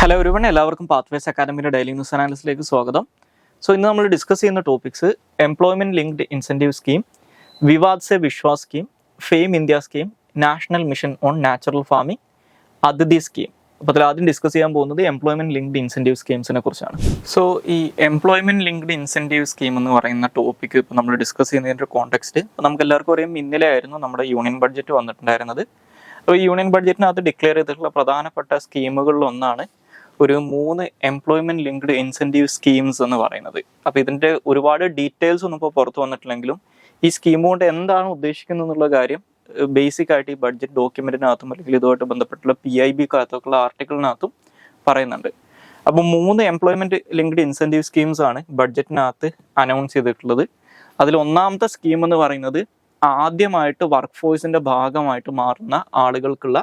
Hello everyone, എല്ലാവർക്കും pathways അക്കാദമിയുടെ daily news അനാലിസിലേക്ക് സ്വാഗതം. ഇന്ന് നമ്മൾ ഡിസ്കസ് ചെയ്യുന്ന topics employment linked incentive scheme, Vivad se Vishwas scheme, FAME India scheme, national mission on natural farming, ADITI scheme. അപ്പോൾ അതിൽ ആദ്യം ഡിസ്കസ് ചെയ്യാൻ പോകുന്നത് എംപ്ലോയ്മെന്റ് ലിങ്ക്ഡ് ഇൻസെന്റീവ് സ്കീംസിനെ കുറിച്ചാണ്. ഈ എംപ്ലോയ്മെന്റ് ലിങ്ക്ഡ് ഇൻസെന്റീവ് സ്കീം എന്ന് പറയുന്ന ടോപ്പിക് ഇപ്പോൾ നമ്മൾ ഡിസ്കസ് ചെയ്യുന്നതിൻ്റെ കോണ്ടെക്സ്റ്റ് നമുക്ക് എല്ലാവർക്കും അറിയാം. ഇന്നലെ ആയിരുന്നു നമ്മുടെ യൂണിയൻ ബഡ്ജറ്റ് വന്നിട്ടുണ്ടായിരുന്നത്. അപ്പോൾ ഈ യൂണിയൻ ബഡ്ജറ്റിനകത്ത് ഡിക്ലെയർ ചെയ്തിട്ടുള്ള പ്രധാനപ്പെട്ട സ്കീമുകളിലൊന്നാണ് ഒരു 3 എംപ്ലോയ്മെന്റ് ലിങ്ക്ഡ് ഇൻസെന്റീവ് സ്കീംസ് എന്ന് പറയുന്നത്. അപ്പോൾ ഇതിന്റെ ഒരുപാട് ഡീറ്റെയിൽസ് ഒന്നും ഇപ്പോൾ പുറത്തു വന്നിട്ടില്ലെങ്കിലും ഈ സ്കീം കൊണ്ട് എന്താണ് ഉദ്ദേശിക്കുന്നത് എന്നുള്ള കാര്യം ബേസിക് ആയിട്ട് ഈ ബഡ്ജറ്റ് ഡോക്യുമെന്റിനകത്തും അല്ലെങ്കിൽ ഇതുമായിട്ട് ബന്ധപ്പെട്ടുള്ള PIB-കകത്തുള്ള ആർട്ടിക്കിളിനകത്തും പറയുന്നുണ്ട്. അപ്പോൾ 3 എംപ്ലോയ്മെന്റ് ലിങ്ക്ഡ് ഇൻസെന്റീവ് സ്കീംസ് ആണ് ബഡ്ജറ്റിനകത്ത് അനൗൺസ് ചെയ്തിട്ടുള്ളത്. അതിൽ ഒന്നാമത്തെ സ്കീം എന്ന് പറയുന്നത് ആദ്യമായിട്ട് വർക്ക് ഫോഴ്സിന്റെ ഭാഗമായിട്ട് മാറുന്ന ആളുകൾക്കുള്ള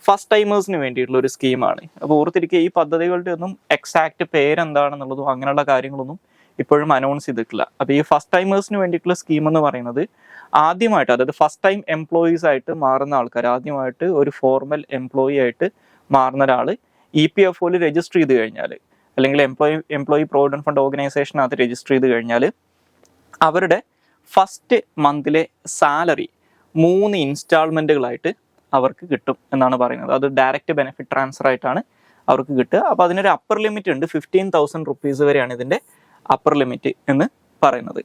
ഫസ്റ്റ് ടൈമേഴ്സിന് വേണ്ടിയിട്ടുള്ള ഒരു സ്കീമാണ്. അപ്പോൾ ഓർത്തിരിക്കുക, ഈ പദ്ധതികളുടെ ഒന്നും എക്സാക്ട് പേരെന്താണെന്നുള്ളതും അങ്ങനെയുള്ള കാര്യങ്ങളൊന്നും ഇപ്പോഴും അനൗൺസ് ചെയ്തിട്ടില്ല. അപ്പോൾ ഈ ഫസ്റ്റ് ടൈമേഴ്സിന് വേണ്ടിയിട്ടുള്ള സ്കീം എന്ന് പറയുന്നത് ആദ്യമായിട്ട്, അതായത് ഫസ്റ്റ് ടൈം എംപ്ലോയീസ് ആയിട്ട് മാറുന്ന ആൾക്കാർ, ആദ്യമായിട്ട് ഒരു ഫോർമൽ എംപ്ലോയി ആയിട്ട് മാറുന്ന ഒരാൾ EPFOയിൽ രജിസ്റ്റർ ചെയ്ത് കഴിഞ്ഞാൽ, അല്ലെങ്കിൽ എംപ്ലോയി പ്രൊവിഡന്റ് ഫണ്ട് ഓർഗനൈസേഷനകത്ത് രജിസ്റ്റർ ചെയ്ത് കഴിഞ്ഞാൽ അവരുടെ ഫസ്റ്റ് മന്തിലെ സാലറി 3 ഇൻസ്റ്റാൾമെന്റുകളായിട്ട് അവർക്ക് കിട്ടും എന്നാണ് പറയുന്നത്. അത് ഡയറക്റ്റ് ബെനിഫിറ്റ് ട്രാൻസ്ഫർ ആയിട്ടാണ് അവർക്ക് കിട്ടുക. അപ്പോൾ അതിനൊരു അപ്പർ ലിമിറ്റ് ഉണ്ട്. 15,000 റുപ്പീസ് വരെയാണ് ഇതിൻ്റെ അപ്പർ ലിമിറ്റ് എന്ന് പറയുന്നത്.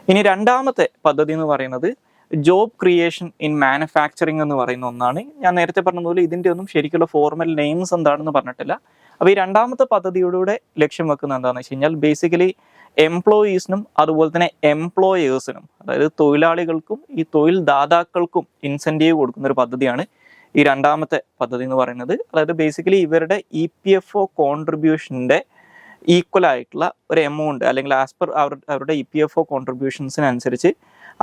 ഇനി രണ്ടാമത്തെ പദ്ധതി എന്ന് പറയുന്നത് ജോബ് ക്രിയേഷൻ ഇൻ മാനുഫാക്ചറിങ് എന്ന് പറയുന്ന ഒന്നാണ്. ഞാൻ നേരത്തെ പറഞ്ഞതുപോലെ ഇതിൻ്റെ ഒന്നും ശരിക്കുള്ള ഫോർമൽ നെയിംസ് എന്താണെന്ന് പറഞ്ഞിട്ടില്ല. അപ്പോൾ ഈ രണ്ടാമത്തെ പദ്ധതിയുടെ ലക്ഷ്യം വെക്കുന്നത് എന്താണെന്ന് വെച്ച് കഴിഞ്ഞാൽ ബേസിക്കലി എംപ്ലോയീസിനും അതുപോലെ തന്നെ എംപ്ലോയേഴ്സിനും, അതായത് തൊഴിലാളികൾക്കും ഈ തൊഴിൽ ദാതാക്കൾക്കും ഇൻസെൻറ്റീവ് കൊടുക്കുന്ന ഒരു പദ്ധതിയാണ് ഈ രണ്ടാമത്തെ പദ്ധതി എന്ന് പറയുന്നത്. അതായത് ബേസിക്കലി ഇവരുടെ EPFO കോൺട്രിബ്യൂഷൻ്റെ ഈക്വൽ ആയിട്ടുള്ള ഒരു എമൗണ്ട്, അല്ലെങ്കിൽ ആസ് പെർ അവരുടെ EPFO കോൺട്രിബ്യൂഷൻസിനനുസരിച്ച്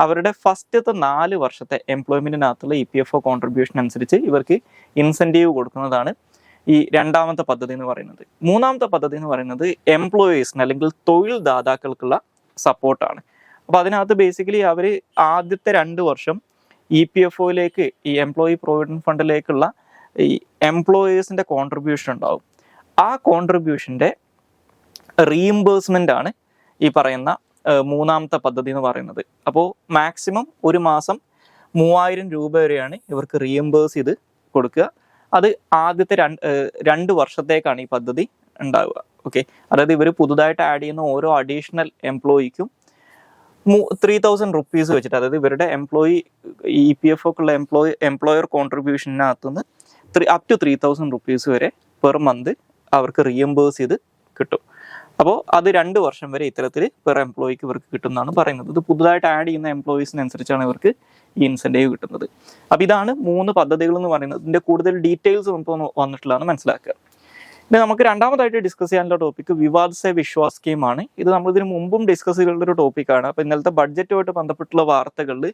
അവരുടെ ഫസ്റ്റത്തെ 4 വർഷത്തെ എംപ്ലോയ്മെൻറ്റിനകത്തുള്ള EPFO കോൺട്രിബ്യൂഷൻ അനുസരിച്ച് ഇവർക്ക് ഇൻസെൻറ്റീവ് കൊടുക്കുന്നതാണ് ഈ രണ്ടാമത്തെ പദ്ധതി എന്ന് പറയുന്നത്. മൂന്നാമത്തെ പദ്ധതി എന്ന് പറയുന്നത് എംപ്ലോയീസിന് അല്ലെങ്കിൽ തൊഴിൽ ദാതാക്കൾക്കുള്ള സപ്പോർട്ടാണ്. അപ്പോൾ അതിനകത്ത് ബേസിക്കലി അവർ ആദ്യത്തെ 2 വർഷം EPFOയിലേക്ക്, ഈ എംപ്ലോയി പ്രൊവിഡന്റ് ഫണ്ടിലേക്കുള്ള ഈ എംപ്ലോയേഴ്സിൻ്റെ കോൺട്രിബ്യൂഷൻ ഉണ്ടാവും. ആ കോൺട്രിബ്യൂഷൻ്റെ റീഇംബേഴ്സ്മെൻ്റ് ആണ് ഈ പറയുന്ന മൂന്നാമത്തെ പദ്ധതി എന്ന് പറയുന്നത്. അപ്പോൾ മാക്സിമം ഒരു മാസം 3000 രൂപ വരെയാണ് ഇവർക്ക് റീഇംബേഴ്സ് ചെയ്ത് കൊടുക്കുക. അത് ആദ്യത്തെ 2 വർഷത്തേക്കാണ് ഈ പദ്ധതി ഉണ്ടാവുക. ഓക്കെ, അതായത് ഇവർ പുതുതായിട്ട് ആഡ് ചെയ്യുന്ന ഓരോ അഡീഷണൽ എംപ്ലോയിക്കും 3,000 റുപ്പീസ് വെച്ചിട്ട്, അതായത് ഇവരുടെ എംപ്ലോയി EPFOക്കുള്ള എംപ്ലോയർ കോൺട്രിബ്യൂഷനകത്തുനിന്ന് അപ് ടു 3,000 റുപ്പീസ് വരെ പെർ മന്ത് അവർക്ക് റീഎംബേഴ്സ് ചെയ്ത് കിട്ടും. അപ്പോൾ അത് 2 വർഷം വരെ ഇത്തരത്തിൽ പെർ എംപ്ലോയിക്ക് ഇവർക്ക് കിട്ടുമെന്നാണ് പറയുന്നത്. ഇത് പുതുതായിട്ട് ആഡ് ചെയ്യുന്ന എംപ്ലോയീസിനനുസരിച്ചാണ് ഇവർക്ക് ഈ ഇൻസെൻറ്റീവ് കിട്ടുന്നത്. അപ്പോൾ ഇതാണ് 3 പദ്ധതികൾ എന്ന് പറയുന്നത്. ഇതിൻ്റെ കൂടുതൽ ഡീറ്റെയിൽസ് നമുക്ക് വന്നിട്ടുള്ളതാണ് മനസ്സിലാക്കുക. ഇനി നമുക്ക് രണ്ടാമതായിട്ട് ഡിസ്കസ് ചെയ്യാനുള്ള ടോപ്പിക്ക് വിവാദ് സെ വിശ്വാസ് സ്കീമാണ്. ഇത് നമ്മൾ ഇതിന് മുമ്പും ഡിസ്കസ് ചെയ്തിട്ടുള്ള ഒരു ടോപ്പിക്കാണ്. അപ്പോൾ ഇന്നലത്തെ ബഡ്ജറ്റുമായിട്ട് ബന്ധപ്പെട്ടുള്ള വാർത്തകളിൽ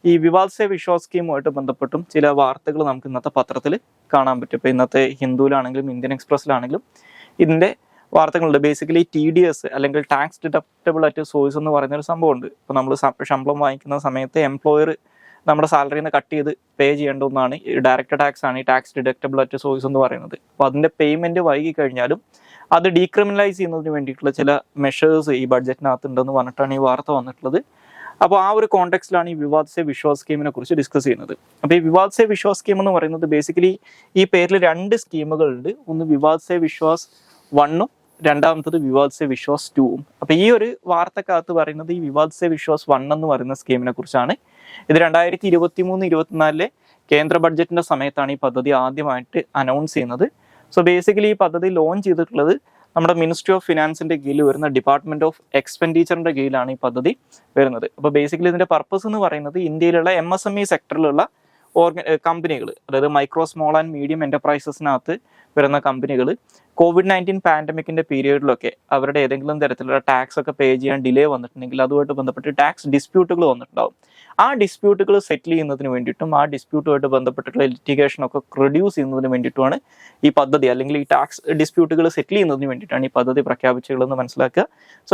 ഈ വിവാദ് സെ വിശ്വാസ് സ്കീമുമായിട്ട് ബന്ധപ്പെട്ടും ചില വാർത്തകൾ നമുക്ക് ഇന്നത്തെ പത്രത്തിൽ കാണാൻ പറ്റും. ഇപ്പോൾ ഇന്നത്തെ ഹിന്ദുവിലാണെങ്കിലും ഇന്ത്യൻ എക്സ്പ്രസ്സിലാണെങ്കിലും ഇതിൻ്റെ വാർത്തകളുണ്ട്. ബേസിക്കലി TDS അല്ലെങ്കിൽ ടാക്സ് ഡിഡക്റ്റബിൾ അറ്റ് സോഴ്സ് എന്ന് പറയുന്ന ഒരു സംഭവമുണ്ട്. ഇപ്പോൾ നമ്മൾ ശമ്പളം വാങ്ങിക്കുന്ന സമയത്ത് എംപ്ലോയർ നമ്മുടെ സാലറിയിൽ നിന്ന് കട്ട് ചെയ്ത് പേ ചെയ്യേണ്ട ഒന്നാണ് ഈ ഡയറക്റ്റ് ടാക്സ് ആണ്, ഈ ടാക്സ് ഡിഡക്റ്റബിൾ അറ്റ് സോഴ്സ് എന്ന് പറയുന്നത്. അപ്പോൾ അതിൻ്റെ പേയ്മെൻറ്റ് വൈകി കഴിഞ്ഞാലും അത് ഡീക്രിമിനലൈസ് ചെയ്യുന്നതിന് വേണ്ടിയിട്ടുള്ള ചില മെഷേഴ്സ് ഈ ബഡ്ജറ്റിനകത്ത് ഉണ്ടെന്ന് പറഞ്ഞിട്ടാണ് ഈ വാർത്ത വന്നിട്ടുള്ളത്. അപ്പോൾ ആ ഒരു കോണ്ടെക്സ്റ്റിലാണ് ഈ വിവാദ് സെ വിശ്വാസ് സ്കീമിനെ കുറിച്ച് ഡിസ്കസ് ചെയ്യുന്നത്. അപ്പോൾ ഈ വിവാദ് സെ വിശ്വാസ് സ്കീം എന്ന് പറയുന്നത് ബേസിക്കലി ഈ പേരിൽ 2 സ്കീമുകളുണ്ട്. ഒന്ന് വിവാദ് സെ വിശ്വാസ് 1ഉം രണ്ടാമത്തത് വിവാദ് സെ വിശ്വാസ് 2ഉം. അപ്പോൾ ഈ ഒരു വാർത്തക്കകത്ത് പറയുന്നത് ഈ വിവാദ് സെ വിശ്വാസ് 1 എന്ന് പറയുന്ന സ്കീമിനെ കുറിച്ചാണ്. ഇത് 2023-24 കേന്ദ്ര ബഡ്ജറ്റിന്റെ സമയത്താണ് ഈ പദ്ധതി ആദ്യമായിട്ട് അനൗൺസ് ചെയ്യുന്നത്. ബേസിക്കലി ഈ പദ്ധതി ലോഞ്ച് ചെയ്തിട്ടുള്ളത് നമ്മുടെ മിനിസ്ട്രി ഓഫ് ഫിനാൻസിന്റെ കീഴിൽ വരുന്ന ഡിപ്പാർട്ട്മെന്റ് ഓഫ് എക്സ്പെൻഡിച്ചറിന്റെ കീഴിലാണ് ഈ പദ്ധതി വരുന്നത്. അപ്പോൾ ബേസിക്കലി ഇതിന്റെ പർപ്പസ് എന്ന് പറയുന്നത് ഇന്ത്യയിലുള്ള MSME സെക്ടറിലുള്ള കമ്പനികൾ, അതായത് മൈക്രോ സ്മോൾ ആൻഡ് മീഡിയം എന്റർപ്രൈസസിനകത്ത് വരുന്ന കമ്പനികൾ COVID-19 പാൻഡമിക്കിന്റെ പീരിയഡിലൊക്കെ അവരുടെ ഏതെങ്കിലും തരത്തിലുള്ള ടാക്സ് ഒക്കെ പേ ചെയ്യാൻ ഡിലേ വന്നിട്ടുണ്ടെങ്കിൽ അതുമായിട്ട് ബന്ധപ്പെട്ട് ടാക്സ് ഡിസ്പ്യൂട്ടുകൾ വന്നിട്ടുണ്ടാവും. ആ ഡിസ്പ്യൂട്ടുകൾ സെറ്റിൽ ചെയ്യുന്നതിന് വേണ്ടിയിട്ടും ആ ഡിസ്പ്യൂട്ടുമായിട്ട് ബന്ധപ്പെട്ടിട്ടുള്ള ലിറ്റിഗേഷനൊക്കെ റെഡ്യൂസ് ചെയ്യുന്നതിന് വേണ്ടിയിട്ടുമാണ് ഈ പദ്ധതി, അല്ലെങ്കിൽ ഈ ടാക്സ് ഡിസ്പ്യൂട്ടുകൾ സെറ്റിൽ ചെയ്യുന്നതിന് വേണ്ടിയിട്ടാണ് ഈ പദ്ധതി പ്രഖ്യാപിച്ചതെന്ന് മനസ്സിലാക്കുക.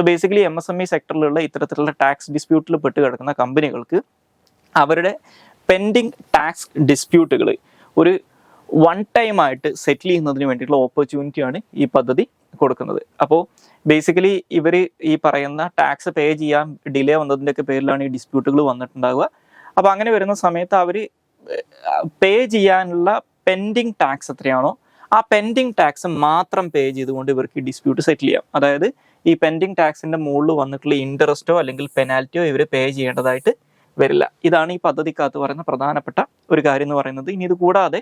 ബേസിക്കലി MSME സെക്ടറിലുള്ള ഇത്തരത്തിലുള്ള ടാക്സ് ഡിസ്പ്യൂട്ടിൽ പെട്ട് കിടക്കുന്ന കമ്പനികൾക്ക് അവരുടെ പെൻഡിങ് ടാക്സ് ഡിസ്പ്യൂട്ടുകൾ ഒരു വൺ ടൈം ആയിട്ട് സെറ്റിൽ ചെയ്യുന്നതിന് വേണ്ടിയിട്ടുള്ള ഓപ്പർച്യൂണിറ്റിയാണ് ഈ പദ്ധതി കൊടുക്കുന്നത്. അപ്പോൾ ബേസിക്കലി ഇവർ ഈ പറയുന്ന ടാക്സ് പേ ചെയ്യാൻ ഡിലേ വന്നതിൻ്റെയൊക്കെ പേരിലാണ് ഈ ഡിസ്പ്യൂട്ടുകൾ വന്നിട്ടുണ്ടാവുക. അപ്പോൾ അങ്ങനെ വരുന്ന സമയത്ത് അവർ പേ ചെയ്യാനുള്ള പെൻഡിങ് ടാക്സ് എത്രയാണോ ആ പെൻഡിങ് ടാക്സ് മാത്രം പേ ചെയ്തുകൊണ്ട് ഇവർക്ക് ഈ ഡിസ്പ്യൂട്ട് സെറ്റിൽ ചെയ്യാം. അതായത് ഈ പെൻഡിങ് ടാക്സിന്റെ മുകളിൽ വന്നിട്ടുള്ള ഇൻട്രസ്റ്റോ അല്ലെങ്കിൽ പെനാൽറ്റിയോ ഇവർ പേ ചെയ്യേണ്ടതായിട്ട് വരില്ല. ഇതാണ് ഈ പദ്ധതിക്കകത്ത് പറയുന്ന പ്രധാനപ്പെട്ട ഒരു കാര്യം എന്ന് പറയുന്നത്. ഇനി ഇത് കൂടാതെ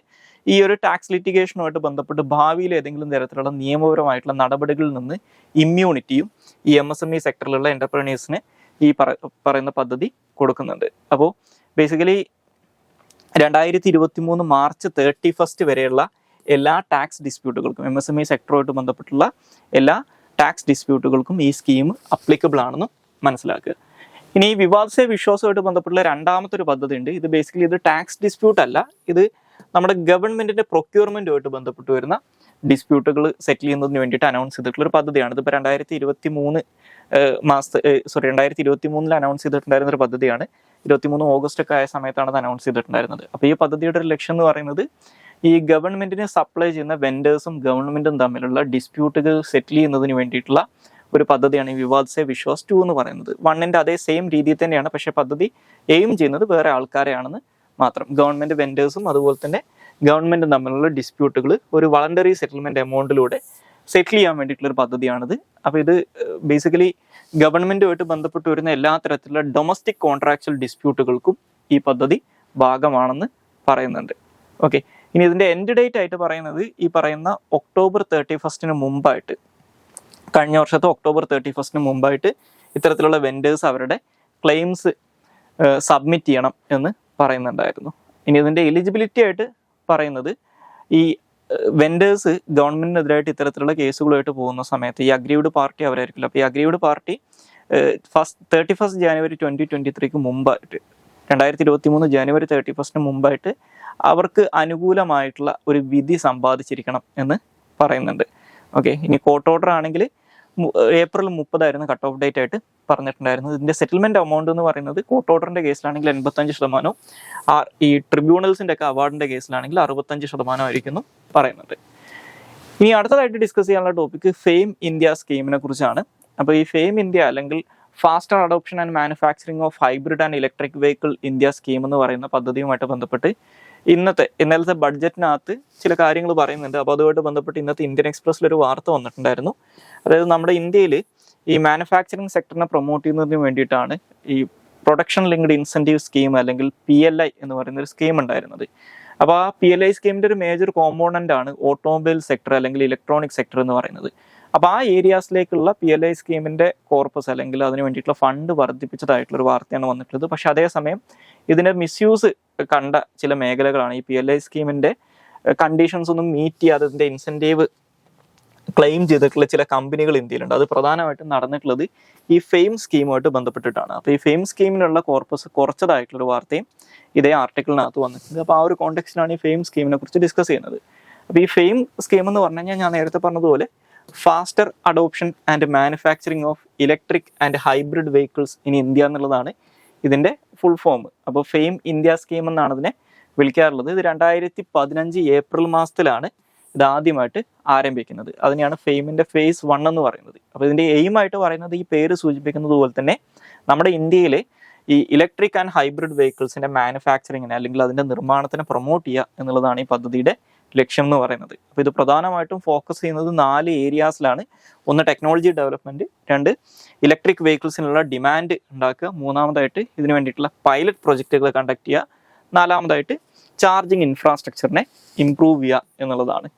ഈ ഒരു ടാക്സ് ലിറ്റിഗേഷനുമായിട്ട് ബന്ധപ്പെട്ട് ഭാവിയിൽ ഏതെങ്കിലും തരത്തിലുള്ള നിയമപരമായിട്ടുള്ള നടപടികളിൽ നിന്ന് ഇമ്മ്യൂണിറ്റിയും ഈ MSME സെക്ടറിലുള്ള എന്റർപ്രണേഴ്സിന് ഈ പറയുന്ന പദ്ധതി കൊടുക്കുന്നുണ്ട്. അപ്പോൾ ബേസിക്കലി 2023 മാർച്ച് 31 വരെയുള്ള എല്ലാ ടാക്സ് ഡിസ്പ്യൂട്ടുകൾക്കും MSME സെക്ടറുമായിട്ട് ബന്ധപ്പെട്ടുള്ള എല്ലാ ടാക്സ് ഡിസ്പ്യൂട്ടുകൾക്കും ഈ സ്കീം അപ്ലിക്കബിൾ ആണെന്ന് മനസ്സിലാക്കുക. ഇനി ഈ വിവാദ് സേ വിശ്വാസമായിട്ട് ബന്ധപ്പെട്ടുള്ള രണ്ടാമത്തെ ഒരു പദ്ധതി ഉണ്ട്. ഇത് ബേസിക്കലി ഇത് ടാക്സ് ഡിസ്പ്യൂട്ട് അല്ല, ഇത് നമ്മുടെ ഗവൺമെന്റിന്റെ പ്രൊക്യൂർമെന്റുമായിട്ട് ബന്ധപ്പെട്ട് വരുന്ന ഡിസ്പ്യൂട്ടുകൾ സെറ്റിൽ ചെയ്യുന്നതിന് വേണ്ടിയിട്ട് അനൗൺസ് ചെയ്തിട്ടുള്ള ഒരു പദ്ധതിയാണ്. ഇതിപ്പോൾ 2023 അനൗൺസ് ചെയ്തിട്ടുണ്ടായിരുന്ന ഒരു പദ്ധതിയാണ്. 23 ഓഗസ്റ്റ് ഒക്കെ ആയ സമയത്താണ് അത് അനൗൺസ് ചെയ്തിട്ടുണ്ടായിരുന്നത്. അപ്പോൾ ഈ പദ്ധതിയുടെ ഒരു ലക്ഷ്യം എന്ന് പറയുന്നത് ഈ ഗവൺമെന്റിന് സപ്ലൈ ചെയ്യുന്ന വെൻഡേഴ്സും ഗവൺമെന്റും തമ്മിലുള്ള ഡിസ്പ്യൂട്ടുകൾ സെറ്റിൽ ചെയ്യുന്നതിന് വേണ്ടിയിട്ടുള്ള ഒരു പദ്ധതിയാണ് ഈ വിവാദ് സേ വിശ്വാസ് 2 എന്ന് പറയുന്നത്. 1ന്റെ അതേ സെയിം രീതിയിൽ തന്നെയാണ്, പക്ഷേ പദ്ധതി എയിം ചെയ്യുന്നത് വേറെ ആൾക്കാരെയാണെന്ന് മാത്രം. ഗവൺമെന്റ് വെൻഡേഴ്സും അതുപോലെ തന്നെ ഗവൺമെന്റും തമ്മിലുള്ള ഡിസ്പ്യൂട്ടുകൾ ഒരു വളണ്ടറി സെറ്റിൽമെന്റ് എമൗണ്ടിലൂടെ സെറ്റിൽ ചെയ്യാൻ വേണ്ടിയിട്ടുള്ള ഒരു പദ്ധതിയാണിത്. അപ്പോൾ ഇത് ബേസിക്കലി ഗവൺമെന്റുമായിട്ട് ബന്ധപ്പെട്ട് വരുന്ന എല്ലാ തരത്തിലുള്ള ഡൊമസ്റ്റിക് കോൺട്രാക്ച്വൽ ഡിസ്പ്യൂട്ടുകൾക്കും ഈ പദ്ധതി ഭാഗമാണെന്ന് പറയുന്നുണ്ട്. ഓക്കെ, ഇനി ഇതിന്റെ എൻഡ് ഡേറ്റ് ആയിട്ട് പറയുന്നത് ഈ പറയുന്ന ഒക്ടോബർ 31 മുമ്പായിട്ട്, കഴിഞ്ഞ വർഷത്തെ ഒക്ടോബർ 31 മുമ്പായിട്ട് ഇത്തരത്തിലുള്ള വെൻഡേഴ്സ് അവരുടെ ക്ലെയിംസ് സബ്മിറ്റ് ചെയ്യണം എന്ന് പറയുന്നുണ്ടായിരുന്നു. ഇനി ഇതിന്റെ എലിജിബിലിറ്റി ആയിട്ട് പറയുന്നത് ഈ വെൻഡേഴ്സ് ഗവൺമെന്റിനെതിരായിട്ട് ഇത്തരത്തിലുള്ള കേസുകളുമായിട്ട് പോകുന്ന സമയത്ത് ഈ അഗ്രീവ്ഡ് പാർട്ടി അവരായിരിക്കില്ല. അപ്പോൾ ഈ അഗ്രീവ്ഡ് പാർട്ടി 31 ജാനുവരി 2023 മുമ്പായിട്ട്, 2023 ജനുവരി 31 മുമ്പായിട്ട് അവർക്ക് അനുകൂലമായിട്ടുള്ള ഒരു വിധി സമ്പാദിച്ചിരിക്കണം എന്ന് പറയുന്നുണ്ട്. ഓക്കെ, ഇനി കോർട്ട് ഓർഡർ ആണെങ്കിൽ ഏപ്രിൽ 30 ആയിരുന്നു കട്ട് ഓഫ് ഡേറ്റ് ആയിട്ട് പറഞ്ഞിട്ടുണ്ടായിരുന്നത്. ഇതിന്റെ സെറ്റിൽമെന്റ് എമൗണ്ട് എന്ന് പറയുന്നത് കോർട്ട് ഓർഡറിന്റെ കേസിലാണെങ്കിൽ 85%, ഈ ട്രിബ്യൂണൽസിന്റെ ഒക്കെ അവാർഡിന്റെ കേസിലാണെങ്കിൽ 65% ആയിരിക്കുന്നു പറയുന്നുണ്ട്. ഇനി അടുത്തതായിട്ട് ഡിസ്കസ് ചെയ്യാനുള്ള ടോപ്പിക് ഫെയിം ഇന്ത്യ സ്കീമിനെ കുറിച്ചാണ്. അപ്പോൾ ഈ ഫെയിം ഇന്ത്യ അല്ലെങ്കിൽ faster adoption and manufacturing of hybrid and electric vehicle India scheme എന്ന് പറയുന്ന പദ്ധതിയുമായിട്ട് ബന്ധപ്പെട്ട് ഇന്നലത്തെ ബഡ്ജറ്റിനകത്ത് ചില കാര്യങ്ങൾ പറയുന്നുണ്ട്. അപ്പോൾ അതുമായിട്ട് ബന്ധപ്പെട്ട് ഇന്നത്തെ ഇന്ത്യൻ എക്സ്പ്രസ്സിൽ ഒരു വാർത്ത വന്നിട്ടുണ്ടായിരുന്നു. അതായത് നമ്മുടെ ഇന്ത്യയിൽ ഈ മാനുഫാക്ചറിങ് സെക്ടറിനെ പ്രൊമോട്ട് ചെയ്യുന്നതിന് വേണ്ടിയിട്ടാണ് ഈ പ്രൊഡക്ഷൻ ലിങ്ക്ഡ് ഇൻസെൻറ്റീവ് സ്കീം അല്ലെങ്കിൽ PLI എന്ന് പറയുന്ന ഒരു സ്കീം ഉണ്ടായിരുന്നത്. അപ്പോൾ ആ PLI സ്കീമിന്റെ ഒരു മേജർ കോമ്പോണന്റ് ആണ് ഓട്ടോമൊബൈൽ സെക്ടർ അല്ലെങ്കിൽ ഇലക്ട്രോണിക് സെക്ടർ എന്ന് പറയുന്നത്. അപ്പോൾ ആ ഏരിയാസിലേക്കുള്ള PLI സ്കീമിന്റെ കോർപ്പസ് അല്ലെങ്കിൽ അതിന് വേണ്ടിയിട്ടുള്ള ഫണ്ട് വർദ്ധിപ്പിച്ചതായിട്ടുള്ള ഒരു വാർത്തയാണ് വന്നിട്ടുള്ളത്. പക്ഷെ അതേസമയം ഇതിന്റെ മിസ്യൂസ് കണ്ട ചില മേഖലകളാണ് ഈ PLI സ്കീമിന്റെ കണ്ടീഷൻസ് ഒന്നും മീറ്റ് ചെയ്യാതെ ഇതിന്റെ ഇൻസെൻറ്റീവ് ക്ലെയിം ചെയ്തിട്ടുള്ള ചില കമ്പനികൾ ഇന്ത്യയിലുണ്ട്. അത് പ്രധാനമായിട്ടും നടന്നിട്ടുള്ളത് ഈ ഫെയിം സ്കീമുമായിട്ട് ബന്ധപ്പെട്ടിട്ടാണ്. അപ്പോൾ ഈ ഫെയിം സ്കീമിനുള്ള കോർപ്പസ് കുറച്ചതായിട്ടുള്ളൊരു വാർത്തയും ഇതേ ആർട്ടിക്കിളിനകത്ത് വന്നിട്ടുണ്ട്. അപ്പോൾ ആ ഒരു കോണ്ടെക്സ്റ്റിലാണ് ഈ ഫെയിം സ്കീമിനെ കുറിച്ച് ഡിസ്കസ് ചെയ്യുന്നത്. അപ്പോൾ ഈ ഫെയിം സ്കീം എന്ന് പറഞ്ഞു കഴിഞ്ഞാൽ ഞാൻ നേരത്തെ പറഞ്ഞതുപോലെ faster adoption and manufacturing of electric and hybrid vehicles in India എന്നുള്ളതാണ് ഇതിന്റെ ഫുൾ ഫോം. അപ്പോൾ ഫെയിം ഇന്ത്യ സ്കീം എന്നാണ് ഇതിനെ വിളിക്കാറുള്ളത്. ഇത് 2015 ഏപ്രിൽ മാസത്തിലാണ് ഇത് ആദ്യമായിട്ട് ആരംഭിക്കുന്നത്. അതിനെയാണ് ഫെയിമിന്റെ ഫേസ് 1 എന്ന് പറയുന്നത്. അപ്പോൾ ഇതിന്റെ എയിം ആയിട്ട് പറയുന്നത് ഈ പേര് സൂചിപ്പിക്കുന്നത് പോലെ തന്നെ നമ്മുടെ ഇന്ത്യയിലെ ഈ ഇലക്ട്രിക് ആൻഡ് ഹൈബ്രിഡ് വെഹിക്കിൾസിന്റെ മാനുഫാക്ചറിങ്ങിനെ അല്ലെങ്കിൽ അതിന്റെ നിർമ്മാണത്തിനെ പ്രൊമോട്ട് ചെയ്യുക എന്നുള്ളതാണ് ഈ പദ്ധതിയുടെ ലക്ഷ്യം എന്ന് പറയുന്നത്. അപ്പോൾ ഇത് പ്രധാനമായിട്ടും ഫോക്കസ് ചെയ്യുന്നത് 4 ഏരിയാസിലാണ്. 1 ടെക്നോളജി ഡെവലപ്മെന്റ്, 2 ഇലക്ട്രിക് വെഹിക്കിൾസിനുള്ള ഡിമാൻഡ് ഉണ്ടാക്കുക, 3ാമതായിട്ട് ഇതിന് വേണ്ടിയിട്ടുള്ള പൈലറ്റ് പ്രൊജക്റ്റുകൾ കണ്ടക്ട് ചെയ്യുക, 4ാമതായിട്ട് ചാർജിങ് ഇൻഫ്രാസ്ട്രക്ചറിനെ ഇംപ്രൂവ് ചെയ്യുക എന്നുള്ളതാണ്.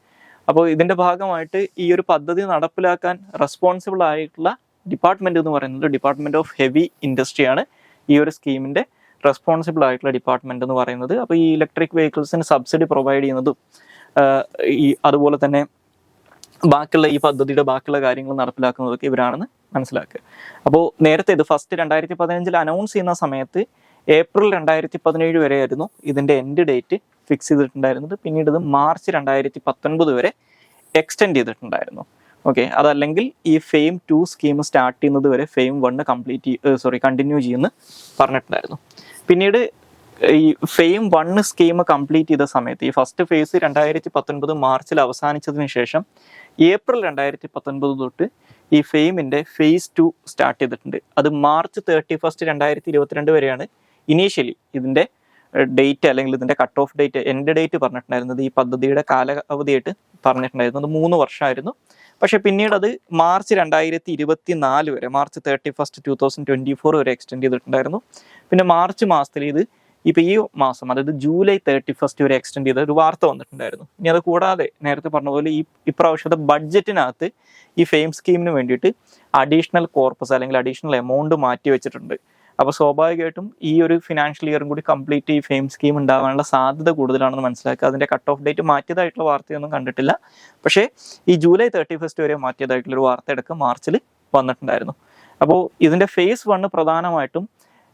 അപ്പോൾ ഇതിന്റെ ഭാഗമായിട്ട് ഈ ഒരു പദ്ധതി നടപ്പിലാക്കാൻ റെസ്പോൺസിബിൾ ആയിട്ടുള്ള ഡിപ്പാർട്ട്മെന്റ് എന്ന് പറയുന്നത് ഡിപ്പാർട്ട്മെന്റ് ഓഫ് ഹെവി ഇൻഡസ്ട്രിയാണ് ഈ ഒരു സ്കീമിന്റെ റെസ്പോൺസിബിൾ ആയിട്ടുള്ള ഡിപ്പാർട്ട്മെന്റ് എന്ന് പറയുന്നത്. അപ്പോൾ ഈ ഇലക്ട്രിക് വെഹിക്കിൾസിന് സബ്സിഡി പ്രൊവൈഡ് ചെയ്യുന്നതും ഈ അതുപോലെ തന്നെ ബാക്കിയുള്ള ഈ പദ്ധതിയുടെ ബാക്കിയുള്ള കാര്യങ്ങൾ നടപ്പിലാക്കുന്നതൊക്കെ ഇവരാണെന്ന് മനസ്സിലാക്കുക. അപ്പോൾ നേരത്തെ ഇത് ഫസ്റ്റ് 2015 അനൗൺസ് ചെയ്യുന്ന സമയത്ത് ഏപ്രിൽ 2017 വരെയായിരുന്നു ഇതിന്റെ എൻഡ് ഡേറ്റ് ഫിക്സ് ചെയ്തിട്ടുണ്ടായിരുന്നത്. പിന്നീട് ഇത് മാർച്ച് 2019 വരെ എക്സ്റ്റെൻഡ് ചെയ്തിട്ടുണ്ടായിരുന്നു. ഓക്കെ, അതല്ലെങ്കിൽ ഈ ഫെയിം 2 സ്കീം സ്റ്റാർട്ട് ചെയ്യുന്നത് വരെ ഫെയിം 1 കണ്ടിന്യൂ ചെയ്യുമെന്ന് പറഞ്ഞിട്ടുണ്ടായിരുന്നു. പിന്നീട് ഈ ഫെയിം 1 സ്കീം കംപ്ലീറ്റ് ചെയ്ത സമയത്ത് ഈ ഫസ്റ്റ് ഫേസ് 2019 മാർച്ചിൽ അവസാനിച്ചതിന് ശേഷം ഏപ്രിൽ 2019 തൊട്ട് ഈ ഫെയിമിന്റെ ഫേസ് 2 സ്റ്റാർട്ട് ചെയ്തിട്ടുണ്ട്. അത് മാർച്ച് 31 2022 വരെയാണ് ഇനീഷ്യലി ഇതിന്റെ ഡേറ്റ് അല്ലെങ്കിൽ ഇതിന്റെ cut off date end date പറഞ്ഞിട്ടുണ്ടായിരുന്നത്. ഈ പദ്ധതിയുടെ കാലാവധിയായിട്ട് പറഞ്ഞിട്ടുണ്ടായിരുന്നത് 3 വർഷമായിരുന്നു. പക്ഷെ പിന്നീട് അത് മാർച്ച് 2024 വരെ, മാർച്ച് 31 2024 വരെ എക്സ്റ്റെൻഡ് ചെയ്തിട്ടുണ്ടായിരുന്നു. പിന്നെ മാർച്ച് മാസത്തിൽ ഇത് ഇപ്പൊ ഈ മാസം, അതായത് ജൂലൈ 31 വരെ എക്സ്റ്റെൻഡ് ചെയ്ത ഒരു വാർത്ത വന്നിട്ടുണ്ടായിരുന്നു. ഇനി അത് കൂടാതെ നേരത്തെ പറഞ്ഞ പോലെ ഇപ്രാവശ്യത്തെ ബഡ്ജറ്റിനകത്ത് ഈ ഫെയിം സ്കീമിന് വേണ്ടിയിട്ട് അഡീഷണൽ കോർപ്പസ് അല്ലെങ്കിൽ അഡീഷണൽ എമൗണ്ട് മാറ്റി വെച്ചിട്ടുണ്ട്. അപ്പോൾ സ്വാഭാവികമായിട്ടും ഈ ഒരു ഫിനാൻഷ്യൽ ഇയറും കൂടി കംപ്ലീറ്റ് ഈ ഫെയിം സ്കീം ഉണ്ടാകാനുള്ള സാധ്യത കൂടുതലാണെന്ന് മനസ്സിലാക്കുക. അതിന്റെ കട്ട് ഓഫ് ഡേറ്റ് മാറ്റിയതായിട്ടുള്ള വാർത്തയൊന്നും കണ്ടിട്ടില്ല. പക്ഷേ ഈ ജൂലൈ 31 വരെ മാറ്റിയതായിട്ടുള്ളൊരു വാർത്ത ഇടയ്ക്ക് മാർച്ചിൽ വന്നിട്ടുണ്ടായിരുന്നു. അപ്പോൾ ഇതിന്റെ ഫേസ് 1 പ്രധാനമായിട്ടും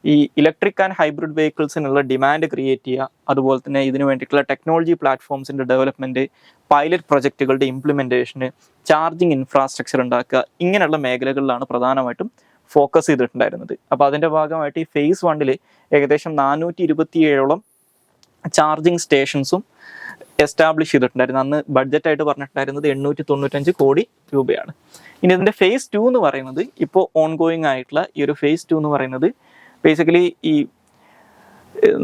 ഈ ഇലക്ട്രിക് ആൻഡ് ഹൈബ്രിഡ് വെഹിക്കിൾസിനുള്ള ഡിമാൻഡ് ക്രിയേറ്റ് ചെയ്യുക, അതുപോലെ തന്നെ ഇതിനു വേണ്ടിയിട്ടുള്ള ടെക്നോളജി പ്ലാറ്റ്ഫോംസിന്റെ ഡെവലപ്മെന്റ്, പൈലറ്റ് പ്രൊജക്റ്റുകളുടെ ഇംപ്ലിമെന്റേഷന്, ചാർജിങ് ഇൻഫ്രാസ്ട്രക്ചർ ഉണ്ടാക്കുക, ഇങ്ങനെയുള്ള മേഖലകളിലാണ് പ്രധാനമായിട്ടും ഫോക്കസ് ചെയ്തിട്ടുണ്ടായിരുന്നത്. അപ്പോൾ അതിന്റെ ഭാഗമായിട്ട് ഈ ഫേസ് 1 ഏകദേശം 427ഓളം ചാർജിങ് സ്റ്റേഷൻസും എസ്റ്റാബ്ലിഷ് ചെയ്തിട്ടുണ്ടായിരുന്നു. അന്ന് ബഡ്ജറ്റായിട്ട് പറഞ്ഞിട്ടുണ്ടായിരുന്നത് 895 കോടി രൂപയാണ്. ഇനി ഇതിന്റെ ഫേസ് 2 എന്ന് പറയുന്നത് ഇപ്പോൾ ഓൺഗോയിങ് ആയിട്ടുള്ള ഈ ഒരു ഫേസ് 2 എന്ന് പറയുന്നത് ബേസിക്കലി ഈ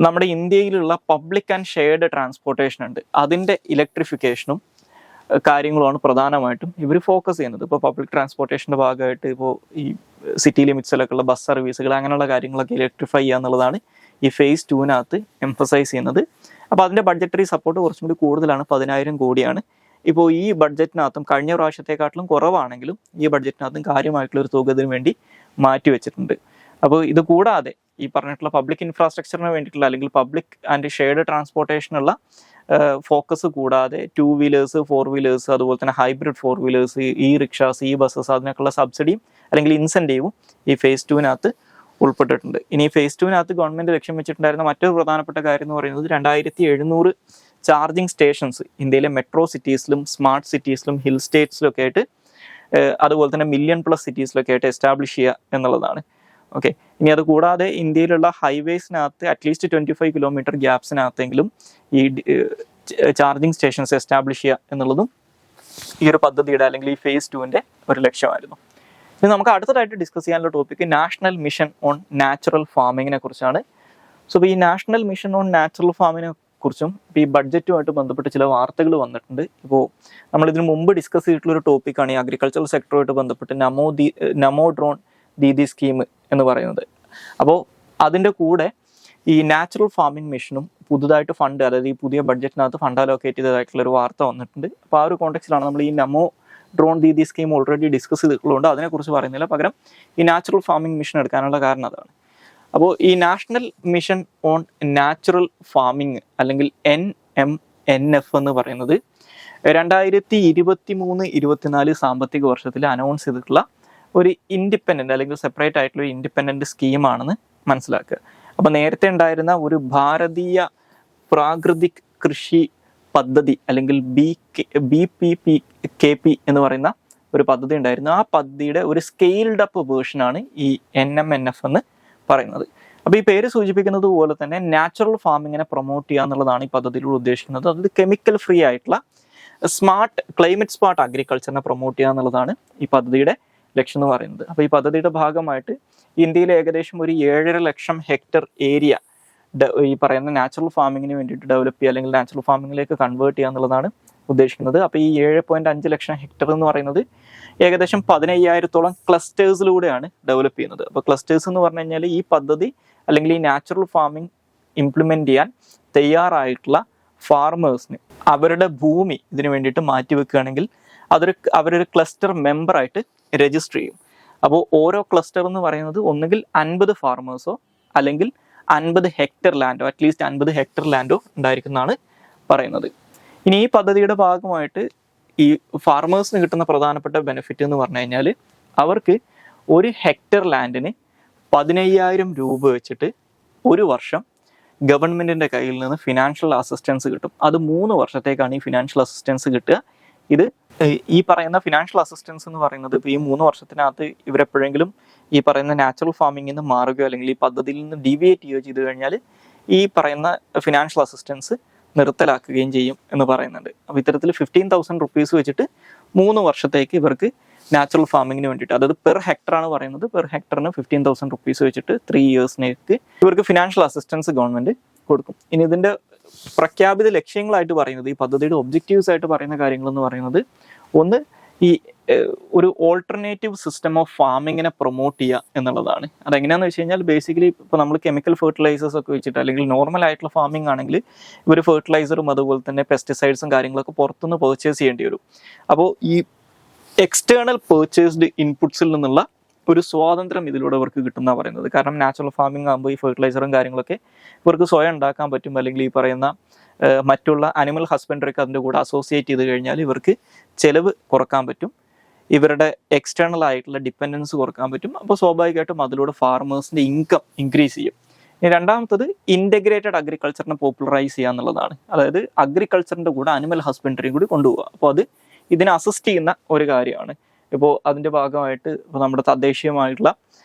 നമ്മുടെ ഇന്ത്യയിലുള്ള പബ്ലിക് ആൻഡ് ഷെയർഡ് ട്രാൻസ്പോർട്ടേഷൻ ഉണ്ട്, അതിന്റെ ഇലക്ട്രിഫിക്കേഷനും കാര്യങ്ങളുമാണ് പ്രധാനമായിട്ടും ഇവർ ഫോക്കസ് ചെയ്യുന്നത്. ഇപ്പോൾ പബ്ലിക് ട്രാൻസ്പോർട്ടേഷന്റെ ഭാഗമായിട്ട് ഇപ്പോൾ ഈ സിറ്റി ലിമിറ്റ്സിലൊക്കെ ഉള്ള ബസ് സർവീസുകൾ അങ്ങനെയുള്ള കാര്യങ്ങളൊക്കെ ഇലക്ട്രിഫൈ ചെയ്യുക എന്നുള്ളതാണ് ഈ ഫേസ് 2-നകത്ത് എംഫസൈസ് ചെയ്യുന്നത്. അപ്പോൾ അതിന്റെ ബഡ്ജറ്ററി സപ്പോർട്ട് കുറച്ചും കൂടി കൂടുതലാണ്, 10,000 കോടിയാണ്. ഇപ്പോൾ ഈ ബഡ്ജറ്റിനകത്തും കഴിഞ്ഞ പ്രാവശ്യത്തെക്കാട്ടിലും കുറവാണെങ്കിലും ഈ ബഡ്ജറ്റിനകത്തും കാര്യമായിട്ടുള്ള ഒരു തുക ഇതിനു വേണ്ടി മാറ്റി വെച്ചിട്ടുണ്ട്. അപ്പോൾ ഇത് കൂടാതെ ഈ പറഞ്ഞിട്ടുള്ള പബ്ലിക് ഇൻഫ്രാസ്ട്രക്ചറിന് വേണ്ടിയിട്ടുള്ള അല്ലെങ്കിൽ പബ്ലിക് ആൻഡ് ഷെയർഡ് ട്രാൻസ്പോർട്ടേഷനുള്ള ഫോക്കസ് കൂടാതെ 2 വീലേഴ്സ്, 4 വീലേഴ്സ്, അതുപോലെ തന്നെ ഹൈബ്രിഡ് 4 വീലേഴ്സ്, ഈ റിക്ഷാസ്, ഈ ബസ്സസ്, അതിനൊക്കെയുള്ള സബ്സിഡിയും അല്ലെങ്കിൽ ഇൻസെൻറ്റീവും ഈ ഫേസ് 2-നകത്ത് ഉൾപ്പെട്ടിട്ടുണ്ട്. ഇനി ഫേസ് 2-നകത്ത് ഗവൺമെന്റ് ലക്ഷ്യം വെച്ചിട്ടുണ്ടായിരുന്ന മറ്റൊരു പ്രധാനപ്പെട്ട കാര്യം എന്ന് പറയുന്നത് 2700 ചാർജിങ് സ്റ്റേഷൻസ് ഇന്ത്യയിലെ മെട്രോ സിറ്റീസിലും സ്മാർട്ട് സിറ്റീസിലും ഹിൽ സ്റ്റേറ്റ്സിലൊക്കെ ആയിട്ട്, അതുപോലെ തന്നെ $1 million+ സിറ്റീസിലൊക്കെ ആയിട്ട് എസ്റ്റാബ്ലിഷ് ചെയ്യുക എന്നുള്ളതാണ്. ഓക്കെ, ഇനി അത് കൂടാതെ ഇന്ത്യയിലുള്ള ഹൈവേസിനകത്ത് അറ്റ്ലീസ്റ്റ് 25 കിലോമീറ്റർ ഗ്യാപ്സിനകത്തെങ്കിലും ഈ ചാർജിങ് സ്റ്റേഷൻസ് എസ്റ്റാബ്ലിഷ് ചെയ്യുക എന്നുള്ളതും ഈ ഒരു പദ്ധതിയുടെ അല്ലെങ്കിൽ ഈ ഫേസ് 2-ന്റെ ഒരു ലക്ഷ്യമായിരുന്നു. ഇനി നമുക്ക് അടുത്തതായിട്ട് ഡിസ്കസ് ചെയ്യാനുള്ള topic national mission on natural ഫാമിങ്ങിനെ കുറിച്ചാണ്. സോ ഈ നാഷണൽ മിഷൻ ഓൺ നാച്ചുറൽ ഫാമിങ്ങിനെ കുറിച്ചും ഈ ബഡ്ജറ്റുമായിട്ട് ബന്ധപ്പെട്ട് ചില വാർത്തകൾ വന്നിട്ടുണ്ട്. ഇപ്പോൾ നമ്മൾ ഇതിനു മുമ്പ് ഡിസ്കസ് ചെയ്തിട്ടുള്ള ഒരു ടോപ്പിക്കാണ് ഈ അഗ്രികൾച്ചറൽ സെക്ടറുമായിട്ട് ബന്ധപ്പെട്ട് നമോ ഡ്രോൺ ദീദി സ്കീം എന്ന് പറയുന്നത്. അപ്പോൾ അതിൻ്റെ കൂടെ ഈ നാച്ചുറൽ ഫാമിംഗ് മിഷനും പുതുതായിട്ട് ഫണ്ട്, അതായത് ഈ പുതിയ ബഡ്ജറ്റിനകത്ത് ഫണ്ട് അലോക്കേറ്റ് ചെയ്തതായിട്ടുള്ള ഒരു വാർത്ത വന്നിട്ടുണ്ട്. അപ്പോൾ ആ ഒരു കോണ്ടെക്സ്റ്റിലാണ് നമ്മൾ ഈ Namo drone Didi scheme already discuss ചെയ്തിട്ടുള്ളതുകൊണ്ട് അതിനെക്കുറിച്ച് പറയുന്നില്ല, പകരം ഈ നാച്ചുറൽ ഫാമിംഗ് മിഷൻ എടുക്കാനുള്ള കാരണം അതാണ്. അപ്പോൾ ഈ national mission on natural farming അല്ലെങ്കിൽ NMNF എന്ന് പറയുന്നത് 2023-24 സാമ്പത്തിക വർഷത്തിൽ അനൗൺസ് ചെയ്തിട്ടുള്ള ഒരു ഇൻഡിപെൻഡന്റ് അല്ലെങ്കിൽ സെപ്പറേറ്റ് ആയിട്ടുള്ള ഒരു ഇൻഡിപെൻഡന്റ് സ്കീമാണെന്ന് മനസ്സിലാക്കുക. അപ്പൊ നേരത്തെ ഉണ്ടായിരുന്ന ഒരു ഭാരതീയ പ്രാകൃതിക് കൃഷി പദ്ധതി അല്ലെങ്കിൽ BPPKP എന്ന് പറയുന്ന ഒരു പദ്ധതി ഉണ്ടായിരുന്നു. ആ പദ്ധതിയുടെ ഒരു സ്കെയിൽഡ് അപ്പ് വേർഷനാണ് ഈ NMNF എന്ന് പറയുന്നത്. അപ്പൊ ഈ പേര് സൂചിപ്പിക്കുന്നത് പോലെ തന്നെ നാച്ചുറൽ ഫാമിങ്ങിനെ പ്രൊമോട്ട് ചെയ്യുക എന്നുള്ളതാണ് ഈ പദ്ധതിയിലൂടെ ഉദ്ദേശിക്കുന്നത്. അതായത് കെമിക്കൽ ഫ്രീ ആയിട്ടുള്ള ക്ലൈമറ്റ് സ്മാർട്ട് അഗ്രികൾച്ചറിനെ പ്രൊമോട്ട് ചെയ്യുക എന്നുള്ളതാണ് ഈ പദ്ധതിയുടെ ലക്ഷ്യം എന്ന് പറയുന്നത്. അപ്പോൾ ഈ പദ്ധതിയുടെ ഭാഗമായിട്ട് ഇന്ത്യയിൽ ഏകദേശം ഒരു 7.5 ലക്ഷം ഹെക്ടർ ഏരിയ ഈ പറയുന്ന നാച്ചുറൽ ഫാമിങ്ങിന് വേണ്ടിയിട്ട് ഡെവലപ്പ് ചെയ്യുക അല്ലെങ്കിൽ നാച്ചുറൽ ഫാമിങ്ങിലേക്ക് കൺവേർട്ട് ചെയ്യുക എന്നുള്ളതാണ് ഉദ്ദേശിക്കുന്നത്. അപ്പോൾ ഈ 7.5 ലക്ഷം ഹെക്ടർ എന്ന് പറയുന്നത് ഏകദേശം 15,000-ഓളം ക്ലസ്റ്റേഴ്സിലൂടെയാണ് ഡെവലപ്പ് ചെയ്യുന്നത്. അപ്പോൾ ക്ലസ്റ്റേഴ്സ് എന്ന് പറഞ്ഞു കഴിഞ്ഞാൽ ഈ പദ്ധതി അല്ലെങ്കിൽ ഈ നാച്ചുറൽ ഫാമിംഗ് ഇംപ്ലിമെന്റ് ചെയ്യാൻ തയ്യാറായിട്ടുള്ള ഫാർമേഴ്സിന് അവരുടെ ഭൂമി ഇതിനു വേണ്ടിയിട്ട് മാറ്റിവെക്കുകയാണെങ്കിൽ അവരൊരു ക്ലസ്റ്റർ മെമ്പറായിട്ട് രജിസ്റ്റർ ചെയ്യും. അപ്പോൾ ഓരോ ക്ലസ്റ്റർ എന്ന് പറയുന്നത് ഒന്നുകിൽ 50 ഫാർമേഴ്സോ അല്ലെങ്കിൽ 50 ഹെക്ടർ ലാൻഡോ, അറ്റ്ലീസ്റ്റ് 50 ഹെക്ടർ ലാൻഡോ ഉണ്ടായിരിക്കുന്നതാണ് പറയുന്നത്. ഇനി ഈ പദ്ധതിയുടെ ഭാഗമായിട്ട് ഈ ഫാർമേഴ്സിന് കിട്ടുന്ന പ്രധാനപ്പെട്ട ബെനിഫിറ്റ് എന്ന് പറഞ്ഞു കഴിഞ്ഞാൽ അവർക്ക് ഒരു ഹെക്ടർ ലാൻഡിന് 15,000 രൂപ വെച്ചിട്ട് ഒരു വർഷം ഗവൺമെന്റിന്റെ കയ്യിൽ നിന്ന് ഫിനാൻഷ്യൽ അസിസ്റ്റൻസ് കിട്ടും. അത് 3 വർഷത്തേക്കാണ് ഈ ഫിനാൻഷ്യൽ അസിസ്റ്റൻസ് കിട്ടുക. ഇത് ഈ പറയുന്ന ഫിനാൻഷ്യൽ അസിസ്റ്റൻസ് എന്ന് പറയുന്നത് ഇപ്പോൾ ഈ 3 വർഷത്തിനകത്ത് ഇവരെപ്പോഴെങ്കിലും ഈ പറയുന്ന നാച്ചുറൽ ഫാമിങ്ങിൽ നിന്ന് മാറുകയോ അല്ലെങ്കിൽ ഈ പദ്ധതിയിൽ നിന്ന് ഡീവിയേറ്റ് ചെയ്യുകയോ ചെയ്തു കഴിഞ്ഞാൽ ഈ പറയുന്ന ഫിനാൻഷ്യൽ അസിസ്റ്റൻസ് നിർത്തലാക്കുകയും ചെയ്യും എന്ന് പറയുന്നുണ്ട്. അപ്പോൾ ഇത്തരത്തിൽ 15,000 റുപ്പീസ് വെച്ചിട്ട് 3 വർഷത്തേക്ക് ഇവർക്ക് നാച്ചുറൽ ഫാമിങ്ങിന് വേണ്ടിയിട്ട്, അതായത് പെർ ഹെക്ടർ ആണ് പറയുന്നത്, പെർ ഹെക്ടറിന് 15,000 റുപ്പീസ് വെച്ചിട്ട് 3 ഇയേഴ്സിനേക്ക് ഇവർക്ക് ഫിനാൻഷ്യൽ അസിസ്റ്റൻസ് ഗവൺമെന്റ് കൊടുക്കും. ഇനി ഇതിന്റെ പ്രഖ്യാപിത ലക്ഷ്യങ്ങളായിട്ട് പറയുന്നത്, ഈ പദ്ധതിയുടെ ഒബ്ജക്റ്റീവ്സ് ആയിട്ട് പറയുന്ന കാര്യങ്ങൾ എന്ന് പറയുന്നത്, ഒന്ന് ഈ ഒരു ഓൾട്ടർനേറ്റീവ് സിസ്റ്റം ഓഫ് ഫാമിങ്ങിനെ പ്രൊമോട്ട് ചെയ്യുക എന്നുള്ളതാണ്. അതെങ്ങനെയാണെന്ന് വെച്ച് കഴിഞ്ഞാൽ ബേസിക്കലി ഇപ്പോൾ നമ്മൾ കെമിക്കൽ ഫെർട്ടിലൈസേഴ്സ് ഒക്കെ വെച്ചിട്ട്, അല്ലെങ്കിൽ നോർമൽ ആയിട്ടുള്ള ഫാമിംഗ് ആണെങ്കിൽ ഇവർ ഫെർട്ടിലൈസറും അതുപോലെ തന്നെ പെസ്റ്റിസൈഡ്സും കാര്യങ്ങളൊക്കെ പുറത്തുനിന്ന് പർച്ചേസ് ചെയ്യേണ്ടി വരും. അപ്പോൾ ഈ എക്സ്റ്റേണൽ പർച്ചേസ്ഡ് ഇൻപുട്സിൽ നിന്നുള്ള ഒരു സ്വാതന്ത്ര്യം ഇതിലൂടെ ഇവർക്ക് കിട്ടുന്ന പറയുന്നത്. കാരണം നാച്ചുറൽ ഫാമിംഗ് ആകുമ്പോൾ ഈ ഫെർട്ടിലൈസറും കാര്യങ്ങളൊക്കെ ഇവർക്ക് സ്വയം ഉണ്ടാക്കാൻ പറ്റും. അല്ലെങ്കിൽ ഈ പറയുന്ന മറ്റുള്ള അനിമൽ ഹസ്ബൻഡറിക്ക് അതിൻ്റെ കൂടെ അസോസിയേറ്റ് ചെയ്ത് കഴിഞ്ഞാൽ ഇവർക്ക് ചെലവ് കുറക്കാൻ പറ്റും, ഇവരുടെ എക്സ്റ്റേണൽ ആയിട്ടുള്ള ഡിപ്പെൻഡൻസ് കുറക്കാൻ പറ്റും. അപ്പോൾ സ്വാഭാവികമായിട്ടും അതിലൂടെ ഫാർമേഴ്സിൻ്റെ ഇൻകം ഇൻക്രീസ് ചെയ്യും. ഇനി രണ്ടാമത്തത് ഇൻറ്റഗ്രേറ്റഡ് അഗ്രികൾച്ചറിനെ പോപ്പുലറൈസ് ചെയ്യുക എന്നുള്ളതാണ്. അതായത് അഗ്രികൾച്ചറിൻ്റെ കൂടെ അനിമൽ ഹസ്ബൻഡറിയും കൂടി കൊണ്ടുപോകുക. അപ്പോൾ അത് ഇതിനെ അസിസ്റ്റ് ചെയ്യുന്ന ഒരു കാര്യമാണ്. ഇപ്പോൾ അതിൻ്റെ ഭാഗമായിട്ട് ഇപ്പോൾ നമ്മുടെ തദ്ദേശീയമായിട്ടുള്ള